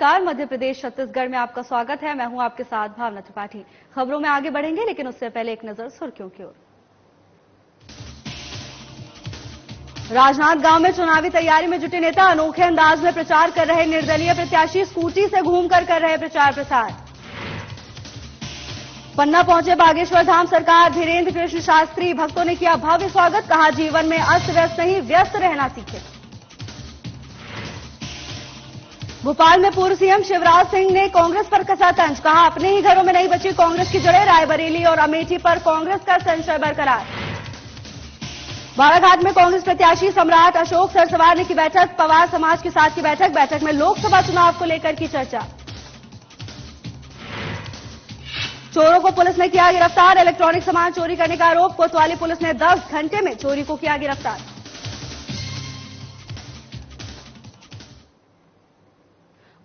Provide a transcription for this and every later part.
नमस्कार, मध्य प्रदेश छत्तीसगढ़ में आपका स्वागत है। मैं हूं आपके साथ भावना त्रिपाठी। खबरों में आगे बढ़ेंगे, लेकिन उससे पहले एक नजर सुर्खियों की ओर। राजनांदगांव में चुनावी तैयारी में जुटे नेता अनोखे अंदाज में प्रचार कर रहे। निर्दलीय प्रत्याशी स्कूटी से घूमकर कर रहे प्रचार प्रसार। पन्ना पहुंचे बागेश्वर धाम सरकार धीरेन्द्र कृष्ण शास्त्री। भक्तों ने किया भव्य स्वागत, कहा जीवन में अस्त व्यस्त नहीं, व्यस्त रहना सीखे। भोपाल में पूर्व सीएम शिवराज सिंह ने कांग्रेस पर कसा तंज, कहा अपने ही घरों में नहीं बची कांग्रेस की जड़ें। रायबरेली और अमेठी पर कांग्रेस का संशय बरकरार। बालाघाट में कांग्रेस प्रत्याशी सम्राट अशोक सरसवार ने की बैठक, पवार समाज के साथ की बैठक में लोकसभा चुनाव को लेकर की चर्चा। चोरों को पुलिस ने किया गिरफ्तार, इलेक्ट्रॉनिक सामान चोरी करने का आरोप। कोतवाली पुलिस ने 10 घंटे में चोरी को किया गिरफ्तार।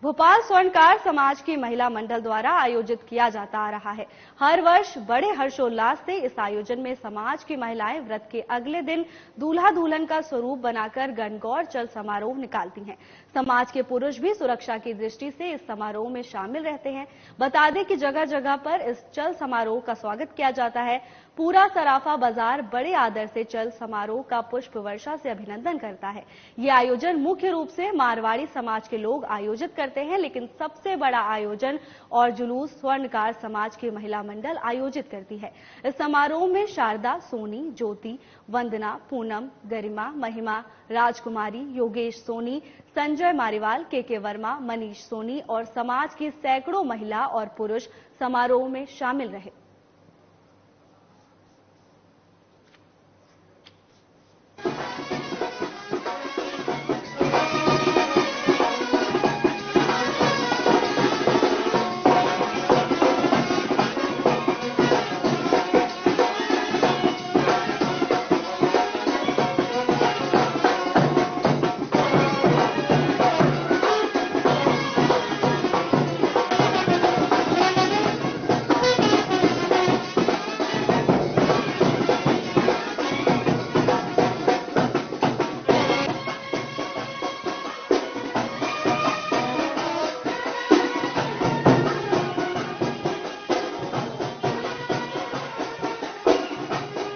भोपाल स्वर्णकार समाज की महिला मंडल द्वारा आयोजित किया जाता आ रहा है। हर वर्ष बड़े हर्षोल्लास से इस आयोजन में समाज की महिलाएं व्रत के अगले दिन दूल्हा दुल्हन का स्वरूप बनाकर गणगौर चल समारोह निकालती हैं। समाज के पुरुष भी सुरक्षा की दृष्टि से इस समारोह में शामिल रहते हैं। बता दें कि जगह जगह पर इस चल समारोह का स्वागत किया जाता है। पूरा सराफा बाजार बड़े आदर से चल समारोह का पुष्प वर्षा से अभिनंदन करता है। ये आयोजन मुख्य रूप से मारवाड़ी समाज के लोग आयोजित करते हैं, लेकिन सबसे बड़ा आयोजन और जुलूस स्वर्णकार समाज की महिला मंडल आयोजित करती है। इस समारोह में शारदा, सोनी, ज्योति, वंदना, पूनम, गरिमा, महिमा, राजकुमारी, योगेश सोनी, संजय मारीवाल, के वर्मा, मनीष सोनी और समाज की सैकड़ों महिला और पुरुष समारोह में शामिल रहे।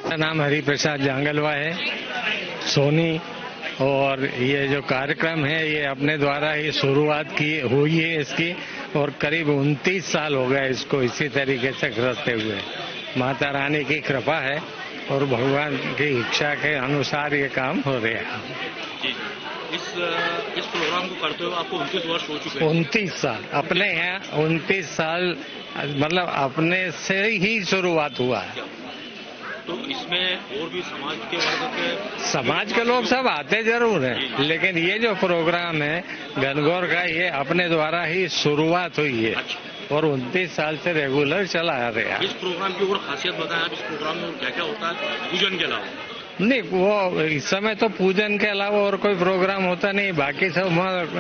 मेरा नाम हरि प्रसाद जांगलवा है। सोनी और ये जो कार्यक्रम है ये अपने द्वारा ही शुरुआत की हुई है इसकी, और करीब 29 साल हो गए इसको इसी तरीके से करते हुए। माता रानी की कृपा है और भगवान की इच्छा के अनुसार ये काम हो रहा है। इस प्रोग्राम को करते हुए आपको 29 वर्ष हो चुके हैं। 29 साल अपने यहाँ 29 साल मतलब अपने से ही शुरुआत हुआ है। तो इसमें और भी समाज के लोग सब आते जरूर हैं, लेकिन ये जो प्रोग्राम है गणगौर का ये अपने द्वारा ही शुरुआत हुई है और 29 साल से रेगुलर चला आ रहा है। इस प्रोग्राम की और खासियत बताएं आप, इस प्रोग्राम में क्या क्या होता है पूजन के अलावा? नहीं, वो इस समय तो पूजन के अलावा और कोई प्रोग्राम होता नहीं। बाकी सब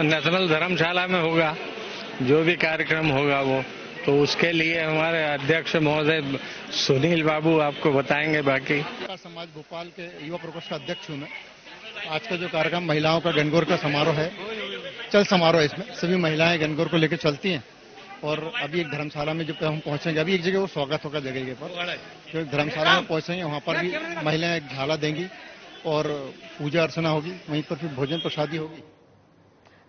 नेशनल धर्मशाला में होगा, जो भी कार्यक्रम होगा वो तो उसके लिए हमारे अध्यक्ष महोदय सुनील बाबू आपको बताएंगे। बाकी समाज भोपाल के युवा प्रकोष्ठ का अध्यक्ष हूँ मैं। आज का जो कार्यक्रम महिलाओं का गणगौर का समारोह है, चल समारोह, इसमें सभी महिलाएं गणगौर को लेकर चलती हैं और अभी एक धर्मशाला में जब हम पहुंचेंगे, अभी एक जगह वो स्वागत होगा जगह के पर, जो धर्मशाला में पहुंचेंगे वहां पर भी महिलाएं एक झाला देंगी और पूजा अर्चना होगी, वहीं पर फिर भोजन प्रसादी होगी।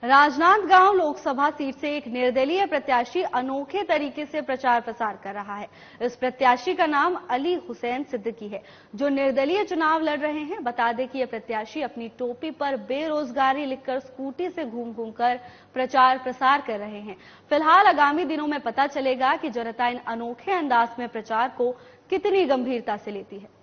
राजनांदगांव लोकसभा सीट से एक निर्दलीय प्रत्याशी अनोखे तरीके से प्रचार प्रसार कर रहा है। इस प्रत्याशी का नाम अली हुसैन सिद्दीकी है, जो निर्दलीय चुनाव लड़ रहे हैं। बता दें कि यह प्रत्याशी अपनी टोपी पर बेरोजगारी लिखकर स्कूटी से घूम घूमकर प्रचार प्रसार कर रहे हैं। फिलहाल आगामी दिनों में पता चलेगा कि जनता इन अनोखे अंदाज में प्रचार को कितनी गंभीरता से लेती है।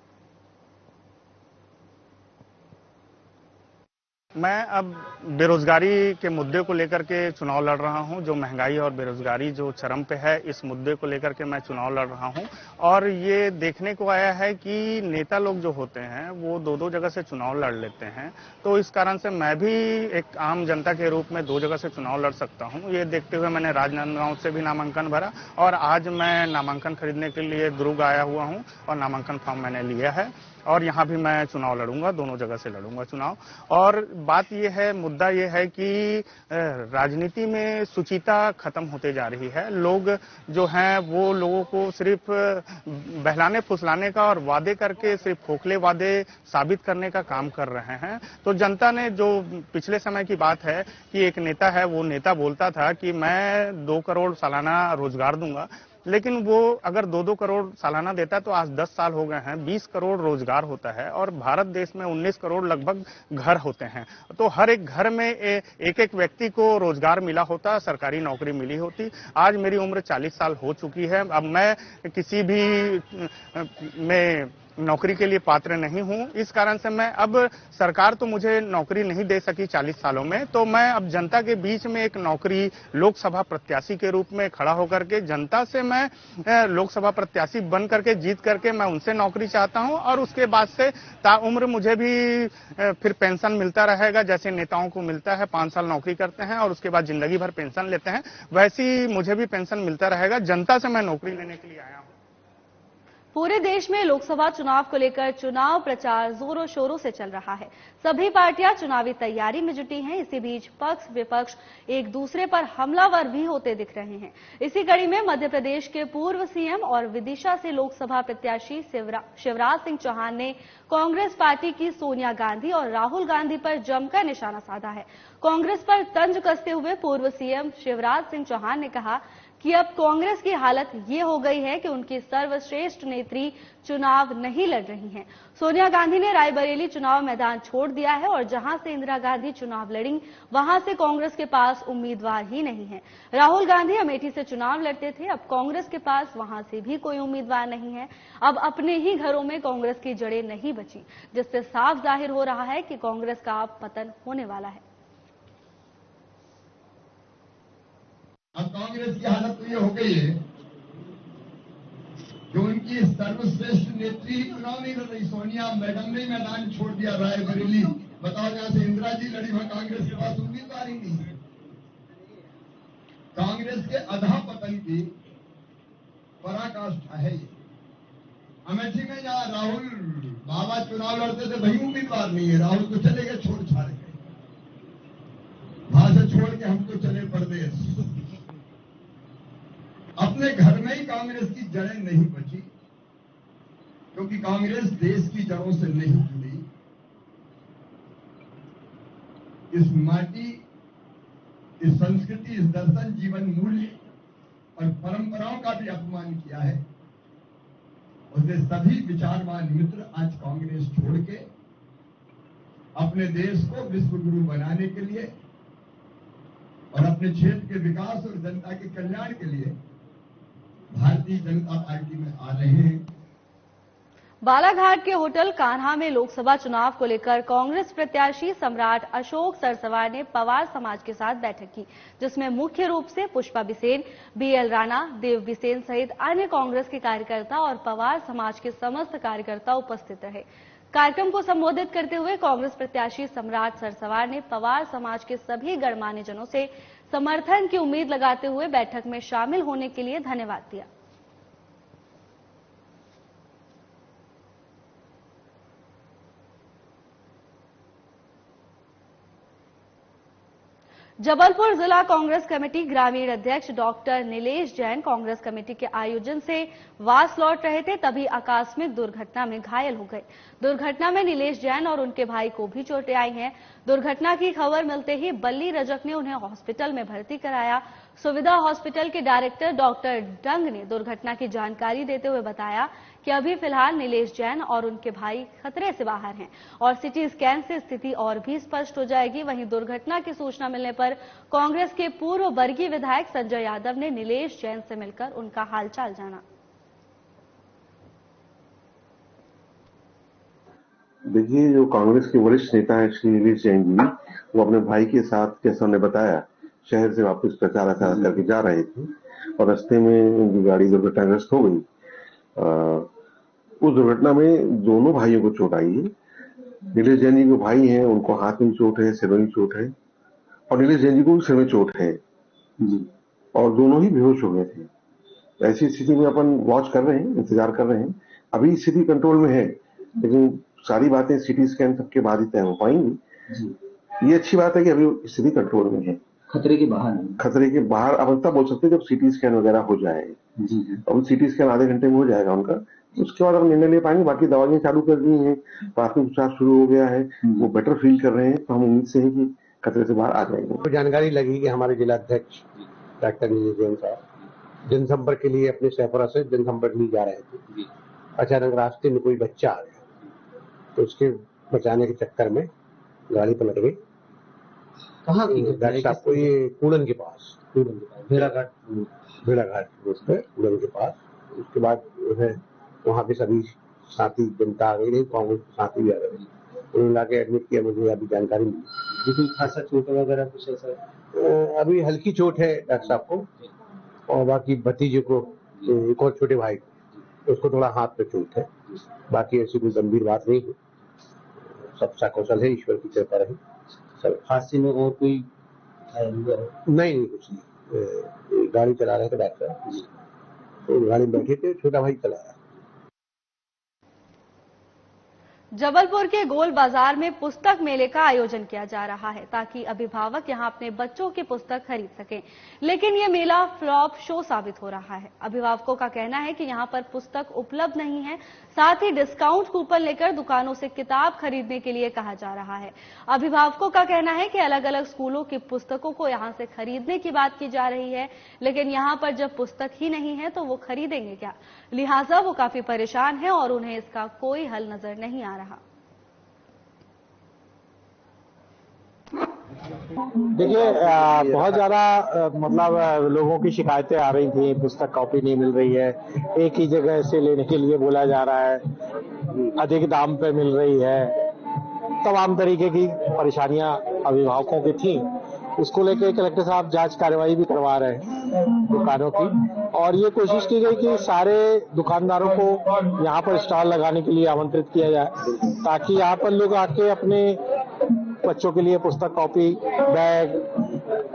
मैं अब बेरोजगारी के मुद्दे को लेकर के चुनाव लड़ रहा हूं। जो महंगाई और बेरोजगारी जो चरम पे है, इस मुद्दे को लेकर के मैं चुनाव लड़ रहा हूं। और ये देखने को आया है कि नेता लोग जो होते हैं वो दो जगह से चुनाव लड़ लेते हैं, तो इस कारण से मैं भी एक आम जनता के रूप में 2 जगह से चुनाव लड़ सकता हूं। ये देखते हुए मैंने राजनांदगांव से भी नामांकन भरा और आज मैं नामांकन खरीदने के लिए दुर्ग आया हुआ हूं और नामांकन फॉर्म मैंने लिया है। और यहाँ भी मैं चुनाव लड़ूंगा, दोनों जगह से लड़ूंगा चुनाव। और बात यह है, मुद्दा यह है कि राजनीति में शुचिता खत्म होते जा रही है। लोग जो हैं वो लोगों को सिर्फ बहलाने फुसलाने का और वादे करके सिर्फ खोखले वादे साबित करने का काम कर रहे हैं। तो जनता ने, जो पिछले समय की बात है कि एक नेता है, वो नेता बोलता था कि मैं 2 करोड़ सालाना रोजगार दूंगा, लेकिन वो अगर 2-2 करोड़ सालाना देता तो आज 10 साल हो गए हैं, 20 करोड़ रोजगार होता है और भारत देश में 19 करोड़ लगभग घर होते हैं। तो हर एक घर में एक एक व्यक्ति को रोजगार मिला होता, सरकारी नौकरी मिली होती। आज मेरी उम्र 40 साल हो चुकी है, अब मैं किसी भी में नौकरी के लिए पात्र नहीं हूं। इस कारण से मैं, अब सरकार तो मुझे नौकरी नहीं दे सकी 40 सालों में, तो मैं अब जनता के बीच में एक नौकरी, लोकसभा प्रत्याशी के रूप में खड़ा होकर के जनता से मैं लोकसभा प्रत्याशी बन करके जीत करके मैं उनसे नौकरी चाहता हूं। और उसके बाद से ताउम्र मुझे भी फिर पेंशन मिलता रहेगा, जैसे नेताओं को मिलता है, 5 साल नौकरी करते हैं और उसके बाद जिंदगी भर पेंशन लेते हैं, वैसी मुझे भी पेंशन मिलता रहेगा। जनता से मैं नौकरी लेने के लिए आया हूं। पूरे देश में लोकसभा चुनाव को लेकर चुनाव प्रचार जोरों शोरों से चल रहा है। सभी पार्टियां चुनावी तैयारी में जुटी हैं। इसी बीच पक्ष विपक्ष एक दूसरे पर हमलावर भी होते दिख रहे हैं। इसी कड़ी में मध्य प्रदेश के पूर्व सीएम और विदिशा से लोकसभा प्रत्याशी शिवराज सिंह चौहान ने कांग्रेस पार्टी की सोनिया गांधी और राहुल गांधी पर जमकर निशाना साधा है। कांग्रेस पर तंज कसते हुए पूर्व सीएम शिवराज सिंह चौहान ने कहा कि अब कांग्रेस की हालत ये हो गई है कि उनकी सर्वश्रेष्ठ नेत्री चुनाव नहीं लड़ रही हैं। सोनिया गांधी ने रायबरेली चुनाव मैदान छोड़ दिया है और जहां से इंदिरा गांधी चुनाव लड़ी, वहां से कांग्रेस के पास उम्मीदवार ही नहीं है। राहुल गांधी अमेठी से चुनाव लड़ते थे, अब कांग्रेस के पास वहां से भी कोई उम्मीदवार नहीं है। अब अपने ही घरों में कांग्रेस की जड़ें नहीं बची, जिससे साफ जाहिर हो रहा है कि कांग्रेस का अब पतन होने वाला है। अब कांग्रेस की हालत तो ये हो गई है कि उनकी सर्वश्रेष्ठ नेत्री चुनाव नहीं लड़ रही। सोनिया मैडम ने मैदान छोड़ दिया रायबरेली। बताओ, जहां से इंदिरा जी लड़ी वहां कांग्रेस के पास उम्मीदवार ही नहीं है। कांग्रेस के अधःपतन की पराकाष्ठा है ये। अमेठी में जहां राहुल बाबा चुनाव लड़ते थे, वही उम्मीदवार नहीं है। राहुल तो चले गए छोड़ छाड़ के, वहां से छोड़ के हम तो चले परदेश। अपने घर में ही कांग्रेस की जड़ें नहीं बची, क्योंकि कांग्रेस देश की जड़ों से नहीं जुड़ी। इस माटी, इस संस्कृति, इस दर्शन, जीवन मूल्य और परंपराओं का भी अपमान किया है। उसने सभी विचारवान मित्र आज कांग्रेस छोड़ के अपने देश को विश्व गुरु बनाने के लिए और अपने क्षेत्र के विकास और जनता के कल्याण के लिए भारतीय जनता पार्टी में आ रहे हैं। बालाघाट के होटल कान्हा में लोकसभा चुनाव को लेकर कांग्रेस प्रत्याशी सम्राट अशोक सरसवार ने पवार समाज के साथ बैठक की, जिसमें मुख्य रूप से पुष्पा बिसेन, बीएल राणा, देव बिसेन सहित अन्य कांग्रेस के कार्यकर्ता और पवार समाज के समस्त कार्यकर्ता उपस्थित रहे। कार्यक्रम को संबोधित करते हुए कांग्रेस प्रत्याशी सम्राट सरसवार ने पवार समाज के सभी गणमान्य जनों से समर्थन की उम्मीद लगाते हुए बैठक में शामिल होने के लिए धन्यवाद दिया। जबलपुर जिला कांग्रेस कमेटी ग्रामीण अध्यक्ष डॉक्टर नीलेश जैन कांग्रेस कमेटी के आयोजन से वास लौट रहे थे, तभी आकस्मिक दुर्घटना में घायल हो गए। दुर्घटना में नीलेश जैन और उनके भाई को भी चोटें आई हैं। दुर्घटना की खबर मिलते ही बल्ली रजक ने उन्हें हॉस्पिटल में भर्ती कराया। सुविधा हॉस्पिटल के डायरेक्टर डॉक्टर डंग ने दुर्घटना की जानकारी देते हुए बताया कि अभी फिलहाल नीलेश जैन और उनके भाई खतरे से बाहर हैं और सिटी स्कैन से स्थिति और भी स्पष्ट हो जाएगी। वहीं दुर्घटना की सूचना मिलने पर कांग्रेस के पूर्व वर्गीय विधायक संजय यादव ने नीलेश जैन से मिलकर उनका हालचाल जाना। देखिए, जो कांग्रेस के वरिष्ठ नेता है श्री नीलेश जैन जी, वो अपने भाई के साथ, जैसा उन्होंने बताया, शहर से वापस प्रचार करके जा रहे थे और रास्ते में उनकी गाड़ी दुर्घटनाग्रस्त हो गई। उस दुर्घटना में दोनों भाइयों को चोट आई है। नीलेश जैन जी जो भाई हैं, उनको हाथ में चोट है, सिर में चोट है और नीलेश जैन जी को भी सिर में चोट है जी, और दोनों ही बेहोश हो गए थे। ऐसी स्थिति में अपन वॉच कर रहे हैं, इंतजार कर रहे हैं। अभी स्थिति कंट्रोल में है, लेकिन सारी बातें सिटी स्कैन सबके बाद ही तय हो पाएंगी। ये अच्छी बात है कि अभी स्थिति कंट्रोल में है, खतरे के बाहर नहीं। खतरे के बाहर अब तब बोल सकते हैं जब सिटी स्कैन वगैरह हो जाए। अब सिटी स्कैन आधे घंटे में हो जाएगा उनका, उसके बाद हम निर्णय ले पाएंगे। बाकी दवाइयां चालू कर दी हैं, प्राथमिक उपचार शुरू हो गया है, वो बेटर फील कर रहे हैं, तो हम उम्मीद से हैं कि खतरे से बाहर आ जाएंगे। तो जानकारी लगी कि हमारे जिलाध्यक्ष डॉक्टर नीरज जैन साहब जनसंपर्क के लिए अपने सहपुरा से जनसंपर्क लिए जा रहे थे। अचानक रास्ते में कोई बच्चा आ गया, तो उसके बचाने के चक्कर में गाड़ी पलट गई। कहाँ की डॉक्टर साहब को ये कूड़न के पास, भेड़ाघाट रोड पे कूड़न के पास। उसके बाद जो है वहाँ पे सभी साथी जनता आ गई, कांग्रेस के साथी भी आ गए, उन्होंने लाके एडमिट किया। मुझे अभी जानकारी मिली कोई खासा चोट वगैरह कुछ ऐसा? अभी हल्की चोट है डॉक्टर साहब को, और बाकी भतीजे को, एक और छोटे भाई को, उसको थोड़ा हाथ पे चोट है। बाकी ऐसी कोई गंभीर बात नहीं है, सब सकुशल है, ईश्वर की कृपा रही। सब हादसे में और कोई नहीं, कुछ नहीं। गाड़ी चला रहे थे डॉक्टर, तो गाड़ी में बैठे थे, छोटा भाई चला रहा। जबलपुर के गोल बाजार में पुस्तक मेले का आयोजन किया जा रहा है ताकि अभिभावक यहां अपने बच्चों की पुस्तक खरीद सकें, लेकिन यह मेला फ्लॉप शो साबित हो रहा है। अभिभावकों का कहना है कि यहां पर पुस्तक उपलब्ध नहीं है, साथ ही डिस्काउंट कूपन लेकर दुकानों से किताब खरीदने के लिए कहा जा रहा है। अभिभावकों का कहना है कि अलग अलग स्कूलों की पुस्तकों को यहां से खरीदने की बात की जा रही है, लेकिन यहां पर जब पुस्तक ही नहीं है तो वो खरीदेंगे क्या, लिहाजा वो काफी परेशान है और उन्हें इसका कोई हल नजर नहीं आ रहा। देखिए, बहुत ज्यादा मतलब लोगों की शिकायतें आ रही थी, पुस्तक कॉपी नहीं मिल रही है, एक ही जगह से लेने के लिए बोला जा रहा है, अधिक दाम पे मिल रही है, तमाम तरीके की परेशानियां अभिभावकों की थी। उसको लेकर कलेक्टर साहब जांच कार्रवाई भी करवा रहे हैं दुकानों की, और ये कोशिश की गई कि सारे दुकानदारों को यहाँ पर स्टॉल लगाने के लिए आमंत्रित किया जाए, ताकि यहाँ पर लोग आके अपने बच्चों के लिए पुस्तक, कॉपी, बैग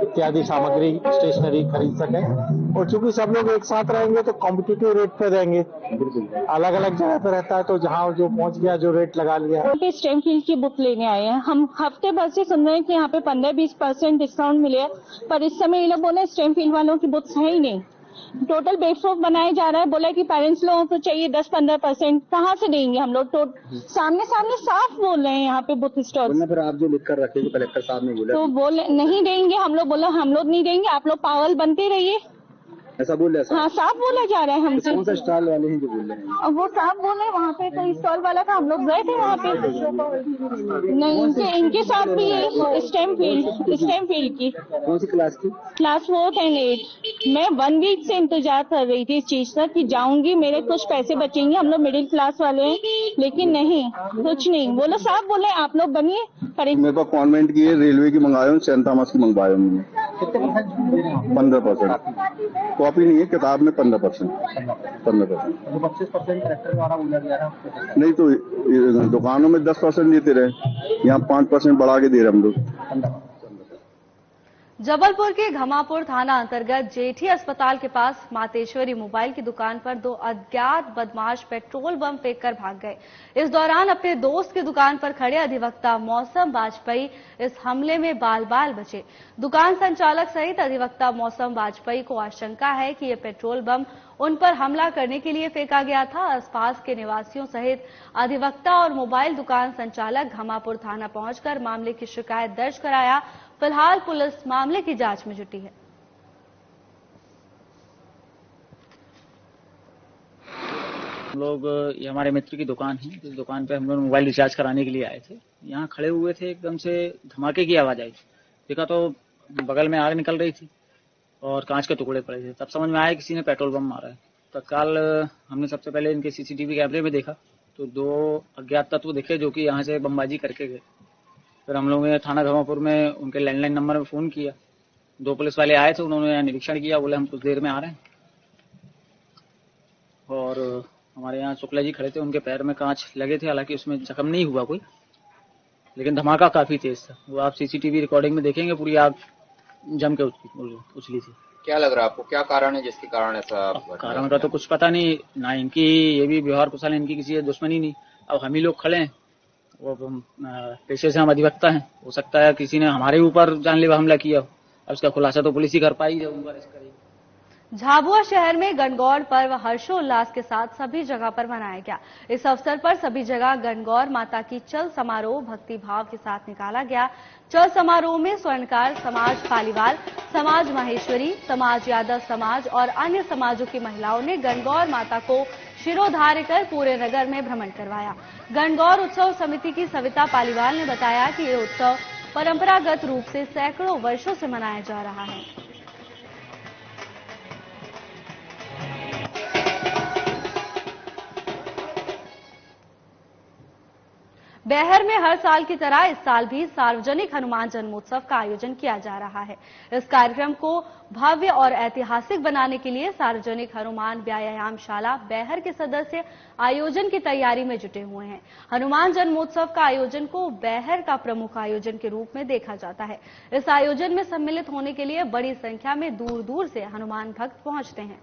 इत्यादि सामग्री, स्टेशनरी खरीद सकें। और चूंकि सब लोग एक साथ रहेंगे तो कॉम्पिटिटिव रेट पे देंगे। अलग अलग जगह पे रहता है तो जहाँ जो पहुँच गया, जो रेट लगा लिया। यहाँ पे स्टेमफील्ड की बुक लेने आए हैं हम, हफ्ते भर से सुन रहे हैं कि यहाँ पे 15-20% डिस्काउंट मिले, पर इस समय ये लोग बोले स्टेमफील्ड वालों की बुक्स है ही नहीं। टोटल बेवकूफ बनाया जा रहा है, बोला कि पेरेंट्स लोगों को चाहिए 10-15%, कहाँ से देंगे हम लोग? तो सामने साफ बोल रहे हैं यहाँ पे बुक स्टॉल। फिर आप जो लिख कर रखे कलेक्टर साहब ने बोला, तो बोले नहीं देंगे हम लोग, बोला हम लोग नहीं देंगे, आप लोग पागल बनते रहिए, ऐसा बोल रहे हैं। हाँ, साफ बोला जा रहा है हमसे। कौन सा स्टॉल वाले हैं जो बोल रहे हैं? वो साफ बोल रहे हैं, वहाँ पे कोई स्टॉल वाला था, हम लोग गए थे वहाँ पे, नहीं इनके साथ भी स्टेम फील्ड की। कौन सी क्लास की? क्लास 4 और 8। मैं 1 वीक से इंतजार कर रही थी इस चीज का कि जाऊंगी, मेरे कुछ पैसे बचेंगे, हम लोग मिडिल क्लास वाले हैं, लेकिन नहीं, कुछ नहीं। वो लोग साफ बोले आप लोग बनिए। मेरे पास कॉन्वेंट की है, रेलवे की मंगाए हूँ, सेंट थॉमस की मंगवाए हूँ। 15%। कॉपी नहीं है, किताब में 15%। 25% कलेक्टर द्वारा बोला गया था। नहीं तो दुकानों में 10% देते रहे, यहाँ 5% बढ़ा के दे रहे हम लोग। जबलपुर के घमापुर थाना अंतर्गत जेठी अस्पताल के पास मातेश्वरी मोबाइल की दुकान पर 2 अज्ञात बदमाश पेट्रोल बम फेंककर भाग गए। इस दौरान अपने दोस्त की दुकान पर खड़े अधिवक्ता मौसम वाजपेयी इस हमले में बाल बाल बचे। दुकान संचालक सहित अधिवक्ता मौसम वाजपेयी को आशंका है कि यह पेट्रोल बम उन पर हमला करने के लिए फेंका गया था। आसपास के निवासियों सहित अधिवक्ता और मोबाइल दुकान संचालक घमापुर थाना पहुंचकर मामले की शिकायत दर्ज कराया। फिलहाल पुलिस मामले की जांच में जुटी है। हम लोग, ये हमारे मित्र की दुकान है, इस दुकान पे हम लोग मोबाइल रिचार्ज कराने के लिए आए थे। यहाँ खड़े हुए थे, एकदम से धमाके की आवाज आई, देखा तो बगल में आग निकल रही थी और कांच के टुकड़े पड़े थे। तब समझ में आया किसी ने पेट्रोल बम मारा है। तत्काल हमने सबसे पहले इनके सीसीटीवी कैमरे में देखा तो 2 अज्ञात तत्व दिखे जो कि यहाँ से बमबाजी करके गए। फिर हम लोगों ने थाना घमापुर में उनके लैंडलाइन नंबर में फोन किया। 2 पुलिस वाले आए थे, उन्होंने यहाँ निरीक्षण किया, बोले हम कुछ देर में आ रहे हैं। और हमारे यहाँ शुक्ला जी खड़े थे, उनके पैर में कांच लगे थे, हालांकि उसमें जख्म नहीं हुआ कोई, लेकिन धमाका काफी तेज था। वो आप सीसीटीवी रिकॉर्डिंग में देखेंगे, पूरी आग जम के उछली थी। क्या लग रहा है आपको, क्या कारण है जिसके कारण ऐसा? कारण का तो कुछ पता नहीं ना, इनकी ये भी व्यवहार कुशल है, इनकी किसी दुश्मनी नहीं, अब हम ही लोग खड़े हैं, वो पेशे से हम अधिवक्ता हैं, हो सकता है किसी ने हमारे ऊपर जानलेवा हमला किया हो। अब इसका खुलासा तो पुलिस ही कर पाई जब उनका अरेस्ट करेगी। झाबुआ शहर में गणगौर पर्व हर्षोल्लास के साथ सभी जगह पर मनाया गया। इस अवसर पर सभी जगह गणगौर माता की चल समारोह भक्ति भाव के साथ निकाला गया। चल समारोह में स्वर्णकार समाज पालीवाल, समाज माहेश्वरी, समाज यादव समाज और अन्य समाजों की महिलाओं ने गणगौर माता को शिरोधार्य कर पूरे नगर में भ्रमण करवाया। गणगौर उत्सव समिति की सविता पालीवाल ने बताया कि ये उत्सव परंपरागत रूप से सैकड़ों वर्षों से मनाया जा रहा है। बैहर में हर साल की तरह इस साल भी सार्वजनिक हनुमान जन्मोत्सव का आयोजन किया जा रहा है। इस कार्यक्रम को भव्य और ऐतिहासिक बनाने के लिए सार्वजनिक हनुमान व्यायामशाला बैहर के सदस्य आयोजन की तैयारी में जुटे हुए हैं। हनुमान जन्मोत्सव का आयोजन को बैहर का प्रमुख आयोजन के रूप में देखा जाता है। इस आयोजन में सम्मिलित होने के लिए बड़ी संख्या में दूर दूर से हनुमान भक्त पहुंचते हैं।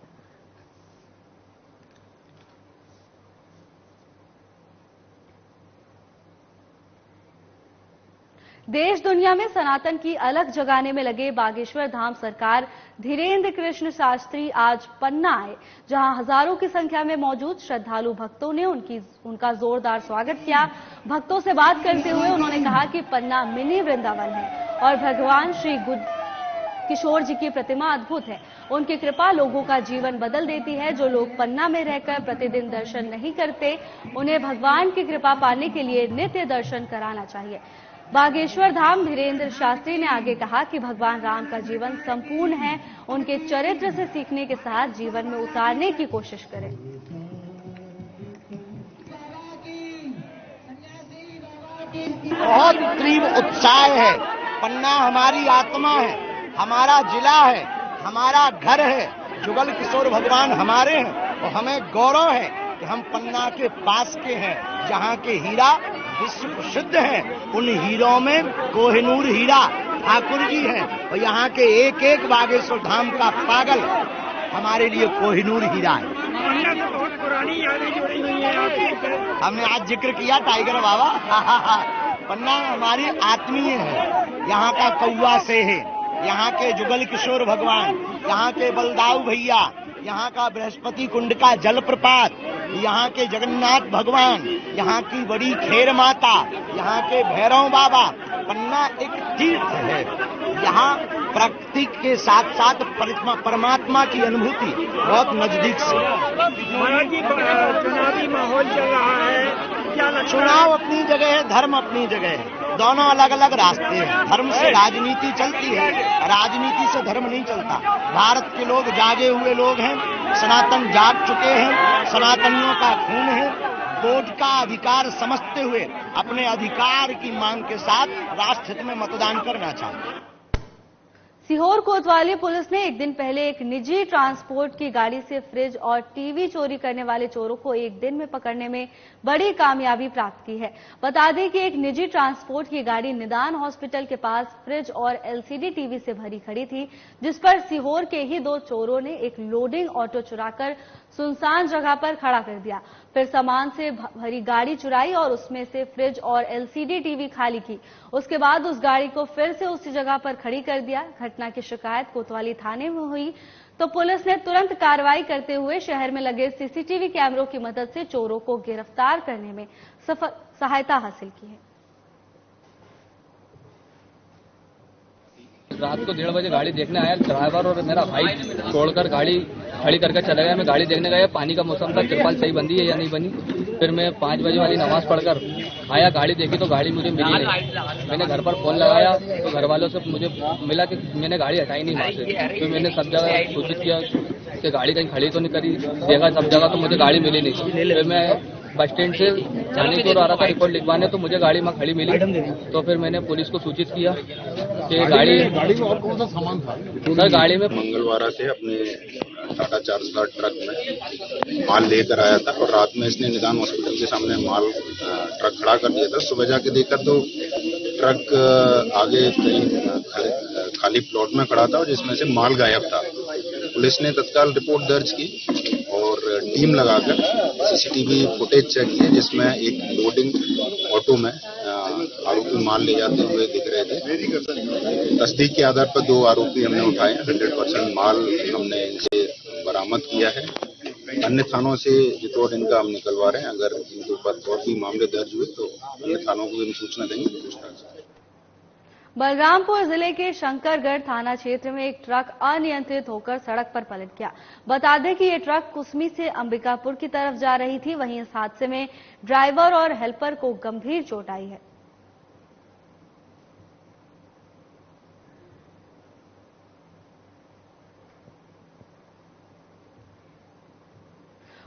देश दुनिया में सनातन की अलग जगाने में लगे बागेश्वर धाम सरकार धीरेन्द्र कृष्ण शास्त्री आज पन्ना आए, जहां हजारों की संख्या में मौजूद श्रद्धालु भक्तों ने उनका जोरदार स्वागत किया। भक्तों से बात करते हुए उन्होंने कहा कि पन्ना मिनी वृंदावन है और भगवान श्री किशोर जी की प्रतिमा अद्भुत है। उनकी कृपा लोगों का जीवन बदल देती है। जो लोग पन्ना में रहकर प्रतिदिन दर्शन नहीं करते, उन्हें भगवान की कृपा पाने के लिए नित्य दर्शन कराना चाहिए। बागेश्वर धाम धीरेन्द्र शास्त्री ने आगे कहा कि भगवान राम का जीवन संपूर्ण है, उनके चरित्र से सीखने के साथ जीवन में उतारने की कोशिश करें। बहुत तीव्र उत्साह है। पन्ना हमारी आत्मा है, हमारा जिला है, हमारा घर है। जुगल किशोर भगवान हमारे हैं और हमें गौरव है कि हम पन्ना के पास के हैं, जहाँ के हीरा विश्व प्रसिद्ध हैं। उन हीरों में कोहिनूर हीरा ठाकुर जी हैं और यहाँ के एक एक बागेश्वर धाम का पागल हमारे लिए कोहिनूर हीरा है। बहुत पुरानी यादें जुड़ी हुई हैं। हमने आज जिक्र किया टाइगर बाबा। पन्ना हमारी आत्मीय है। यहाँ का कौवा से है, यहाँ के जुगल किशोर भगवान, यहाँ के बलदाऊ भैया, यहाँ का बृहस्पति कुंड का जलप्रपात, यहाँ के जगन्नाथ भगवान, यहाँ की बड़ी खेर माता, यहाँ के भैरव बाबा। पन्ना एक तीर्थ है। यहाँ प्रकृति के साथ साथ परमात्मा की अनुभूति बहुत नजदीक से। चुनावी माहौल चल रहा है, क्या चुनाव अपनी जगह है, धर्म अपनी जगह है। दोनों अलग अलग रास्ते हैं। धर्म से राजनीति चलती है, राजनीति से धर्म नहीं चलता। भारत के लोग जागे हुए लोग हैं, सनातन जाग चुके हैं, सनातनियों का खून है। वोट का अधिकार समझते हुए अपने अधिकार की मांग के साथ राष्ट्र हित में मतदान करना चाहिए। सीहोर कोतवाली पुलिस ने एक दिन पहले एक निजी ट्रांसपोर्ट की गाड़ी से फ्रिज और टीवी चोरी करने वाले चोरों को एक दिन में पकड़ने में बड़ी कामयाबी प्राप्त की है। बता दें कि एक निजी ट्रांसपोर्ट की गाड़ी निदान हॉस्पिटल के पास फ्रिज और एलसीडी टीवी से भरी खड़ी थी, जिस पर सीहोर के ही दो चोरों ने एक लोडिंग ऑटो चुराकर सुनसान जगह पर खड़ा कर दिया। फिर सामान से भरी गाड़ी चुराई और उसमें से फ्रिज और एलसीडी टीवी खाली की। उसके बाद उस गाड़ी को फिर से उसी जगह पर खड़ी कर दिया। घटना की शिकायत कोतवाली थाने में हुई तो पुलिस ने तुरंत कार्रवाई करते हुए शहर में लगे सीसीटीवी कैमरों की मदद से चोरों को गिरफ्तार करने में सहायता हासिल की है। रात को 1:30 बजे गाड़ी देखने आया, ड्राइवर और मेरा भाई छोड़कर गाड़ी खड़ी करके चले गए। मैं गाड़ी देखने गया, पानी का मौसम था, तिरपाल सही बंदी है या नहीं बनी। फिर मैं 5 बजे वाली नमाज पढ़कर आया, गाड़ी देखी तो गाड़ी मुझे मिली नहीं। मैंने घर पर फोन लगाया तो घर वालों से मुझे मिला कि मैंने गाड़ी हटाई नहीं वहाँ से। तो मैंने सब जगह सूचित किया कि गाड़ी कहीं खड़ी तो नहीं करी, देखा सब जगह तो मुझे गाड़ी मिली नहीं। फिर मैं बस स्टैंड से जाने की ओर आ रहा था रिपोर्ट लिखवाने, तो मुझे गाड़ी वहाँ खड़ी मिली। तो फिर मैंने पुलिस को सूचित किया कि गाड़ी में और कौन सा सामान था सर। गाड़ी में मंगलवार से अपने टाटा 4 ट्रक में माल लेकर आया था और रात में इसने निदान हॉस्पिटल के सामने माल ट्रक खड़ा कर दिया था। सुबह जाके देखा तो ट्रक आगे कहीं खाली प्लॉट में खड़ा था और जिसमें से माल गायब था। पुलिस ने तत्काल रिपोर्ट दर्ज की और टीम लगाकर सीसीटीवी फुटेज चेक किए जिसमें एक लोडिंग ऑटो में आरोपी माल ले जाते हुए दिख रहे थे। तस्दीक के आधार पर 2 आरोपी हमने उठाए, 100% माल हमने इनसे बरामद किया है। अन्य थानों से रिपोर्ट इनका हम निकलवा रहे हैं। अगर इनके ऊपर और भी मामले दर्ज हुए तो अन्य थानों को भी सूचना देंगे। बलरामपुर जिले के शंकरगढ़ थाना क्षेत्र में एक ट्रक अनियंत्रित होकर सड़क पर पलट गया। बता दें कि ये ट्रक कुसमी से अंबिकापुर की तरफ जा रही थी। वहीं इस हादसे में ड्राइवर और हेल्पर को गंभीर चोट आई है।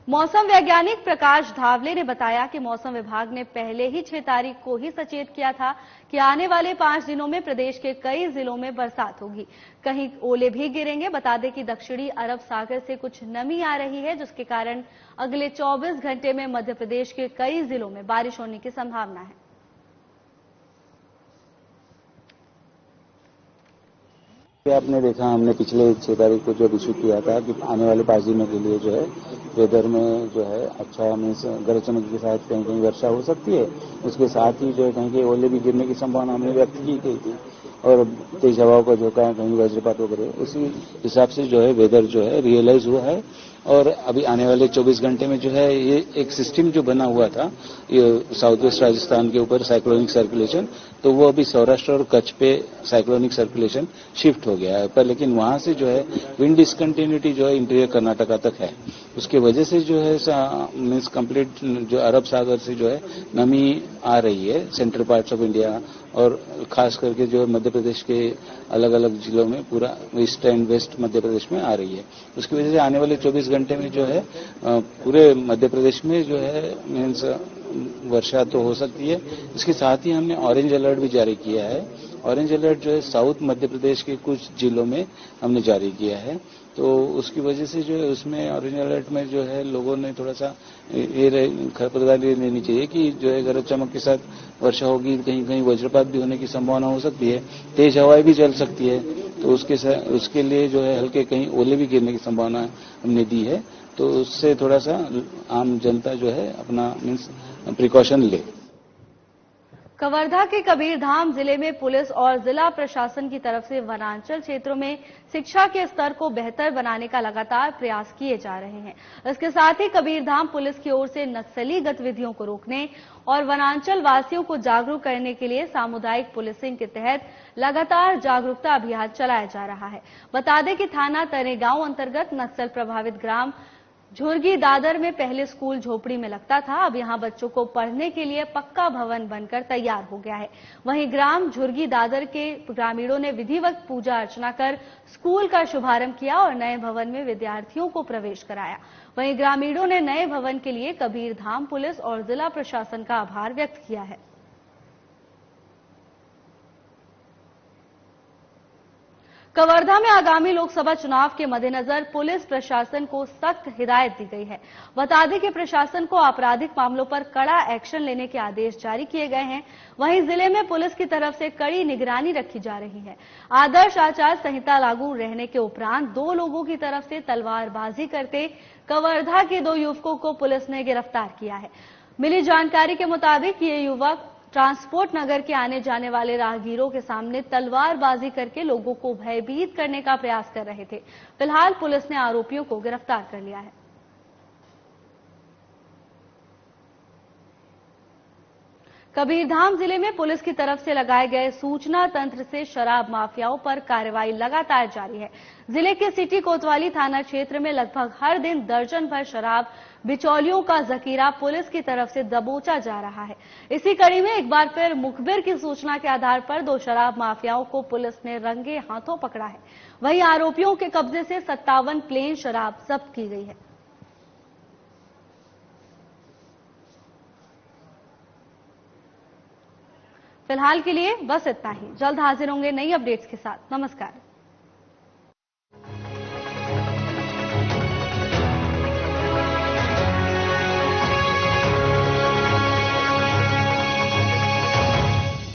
मौसम वैज्ञानिक प्रकाश धावले ने बताया कि मौसम विभाग ने पहले ही 6 तारीख को ही सचेत किया था कि आने वाले 5 दिनों में प्रदेश के कई जिलों में बरसात होगी, कहीं ओले भी गिरेंगे। बता दें कि दक्षिणी अरब सागर से कुछ नमी आ रही है, जिसके कारण अगले 24 घंटे में मध्य प्रदेश के कई जिलों में बारिश होने की संभावना है। आपने देखा, हमने पिछले 6 तारीख को जो इशू किया था कि आने वाले 5 दिनों के लिए जो है वेदर में जो है अच्छा मीन्स गरज चमक के साथ कहीं कहीं वर्षा हो सकती है। उसके साथ ही जो है कहीं कहीं ओले भी गिरने की संभावना हमने व्यक्त की गई थी और तेज हवाओं का झोंका है, कहीं वज्रपात वगैरह। उसी हिसाब से जो है वेदर जो है रियलाइज हुआ है। और अभी आने वाले 24 घंटे में जो है ये एक सिस्टम जो बना हुआ था ये साउथ वेस्ट राजस्थान के ऊपर साइक्लोनिक सर्कुलेशन, तो वो अभी सौराष्ट्र और कच्छ पे साइक्लोनिक सर्कुलेशन शिफ्ट हो गया है। पर लेकिन वहां से जो है विंड डिसकंटिन्यूटी जो है इंटीरियर कर्नाटका तक है। उसकी वजह से जो है मीन्स कंप्लीट जो अरब सागर से जो है नमी आ रही है सेंट्रल पार्ट्स ऑफ इंडिया और खास करके जो मध्य प्रदेश के अलग अलग जिलों में पूरा east and waste Madhya Pradesh में आ रही है। उसकी वजह से आने वाले 24 घंटे में जो है पूरे मध्य प्रदेश में जो है मीन्स वर्षा तो हो सकती है। इसके साथ ही हमने ऑरेंज अलर्ट भी जारी किया है। ऑरेंज अलर्ट जो है साउथ मध्य प्रदेश के कुछ जिलों में हमने जारी किया है। तो उसकी वजह से जो है उसमें ऑरेंज अलर्ट में जो है लोगों ने थोड़ा सा ये खबरदारी लेनी चाहिए कि जो है गरज चमक के साथ वर्षा होगी, कहीं कहीं वज्रपात भी होने की संभावना हो सकती है, तेज हवाएं भी चल सकती है। तो उसके लिए जो है हल्के कहीं ओले भी गिरने की संभावना हमने दी है। तो उससे थोड़ा सा आम जनता जो है अपना मीन्स प्रिकॉशन ले। कवर्धा के कबीरधाम जिले में पुलिस और जिला प्रशासन की तरफ से वनांचल क्षेत्रों में शिक्षा के स्तर को बेहतर बनाने का लगातार प्रयास किए जा रहे हैं। इसके साथ ही कबीरधाम पुलिस की ओर से नक्सली गतिविधियों को रोकने और वनांचल वासियों को जागरूक करने के लिए सामुदायिक पुलिसिंग के तहत लगातार जागरूकता अभियान चलाया जा रहा है। बता दें कि थाना तनेगांव अंतर्गत नक्सल प्रभावित ग्राम झुर्गी दादर में पहले स्कूल झोपड़ी में लगता था, अब यहां बच्चों को पढ़ने के लिए पक्का भवन बनकर तैयार हो गया है। वहीं ग्राम झुर्गी दादर के ग्रामीणों ने विधिवत पूजा अर्चना कर स्कूल का शुभारंभ किया और नए भवन में विद्यार्थियों को प्रवेश कराया। वहीं ग्रामीणों ने नए भवन के लिए कबीरधाम पुलिस और जिला प्रशासन का आभार व्यक्त किया है। कवर्धा में आगामी लोकसभा चुनाव के मद्देनजर पुलिस प्रशासन को सख्त हिदायत दी गई है। बता दें कि प्रशासन को आपराधिक मामलों पर कड़ा एक्शन लेने के आदेश जारी किए गए हैं। वहीं जिले में पुलिस की तरफ से कड़ी निगरानी रखी जा रही है। आदर्श आचार संहिता लागू रहने के उपरांत 2 लोगों की तरफ से तलवारबाजी करते कवर्धा के 2 युवकों को पुलिस ने गिरफ्तार किया है। मिली जानकारी के मुताबिक ये युवक ट्रांसपोर्ट नगर के आने जाने वाले राहगीरों के सामने तलवारबाजी करके लोगों को भयभीत करने का प्रयास कर रहे थे। फिलहाल पुलिस ने आरोपियों को गिरफ्तार कर लिया है। कबीरधाम जिले में पुलिस की तरफ से लगाए गए सूचना तंत्र से शराब माफियाओं पर कार्रवाई लगातार जारी है। जिले के सिटी कोतवाली थाना क्षेत्र में लगभग हर दिन दर्जन भर शराब बिचौलियों का जखीरा पुलिस की तरफ से दबोचा जा रहा है। इसी कड़ी में एक बार फिर मुखबिर की सूचना के आधार पर 2 शराब माफियाओं को पुलिस ने रंगे हाथों पकड़ा है। वहीं आरोपियों के कब्जे से 57 प्लेन शराब जब्त की गई है। फिलहाल के लिए बस इतना ही। जल्द हाजिर होंगे नई अपडेट्स के साथ। नमस्कार।